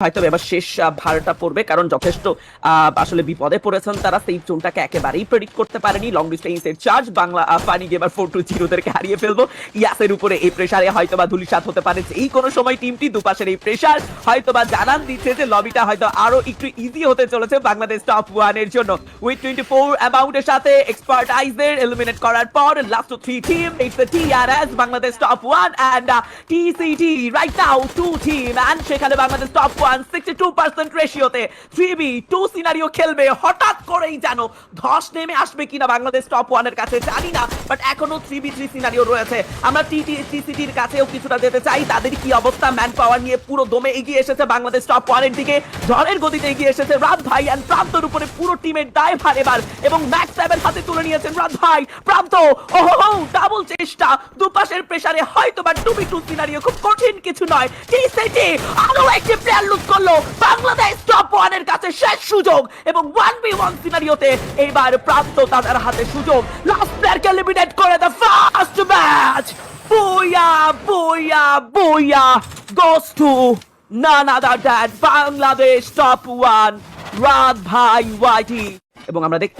হয়তো এবার শেষ ভারটা পড়বে কারণ যথেষ্ট আসলে বিপদে পড়েছেন তারা সেফ জোনটাকে একেবারেই প্রেডিক্ট করতে পারেনি লং ডিস্টেন্সের চার্জ বাংলা ফানি গেমার 4-2 ওদেরকে হারিয়ে ফেলবো ইয়াসের উপরে এই প্রেসারে হয়তোবা ধুলিসাৎ হতে পারে এই কোনো সময় টিমটি দুপাশের এই প্রেসার হয়তোবা জানান দিচ্ছে যে লবিটা হয়তো আরো একটু ইজি হতে চলেছে বাংলাদেশ টপ 1 এর জন্য উইথ 24 অ্যামাউন্টের সাথে এক্সপার্টাইজদের এলিমিনেট করার পর last 3 team it's the TRS Bangladesh top 1 and TCT right now 2 team and সেখানে বাংলাদেশ টপ 62% রেশিওতে 3v2 সিনারিও খেলবে হঠাৎ করেই জানো ধস নেমে আসবে কিনা বাংলাদেশ টপ 1 এর কাছে জানি না বাট এখনো 3v3 সিনারিও রয়েছে আমরা টিসিটির কাছেও কিছুটা যেতে চাই তাদের কি অবস্থা ম্যান পাওয়ার নিয়ে পুরো দমে এগিয়ে এসেছে বাংলাদেশ টপ 1 এর দিকে ঝড়ের গতিতে এগিয়ে এসেছে রাত ভাই এন্ড প্রান্তর উপরে পুরো টিমের দায়ভার এবার এবং ম্যাক্স সাহেবের হাতে তুলে নিয়েছেন রাত ভাই প্রান্ত ওহো ডাবল চেষ্টা দুপাশের প্রেসারে হয়তোবা 2v2 সিনারিও খুব কঠিন কিছু নয় টিসিটি আরো একটি প্লেয়ার লুট করলো বাংলাদেশ টপ 1 এর কাছে শেষ সুযোগ এবং 1v1 সিনারিওতে এবার প্রান্ত তাদের হাতে সুযোগ লাস্ট প্লেয়ারকে এলিমিনেট করে দ্য ফার্স্ট ম্যাচ বুয়া goes to none other than Bangladesh top 1 রাত ভাই ওয়াইটি এবং আমরা দেখতে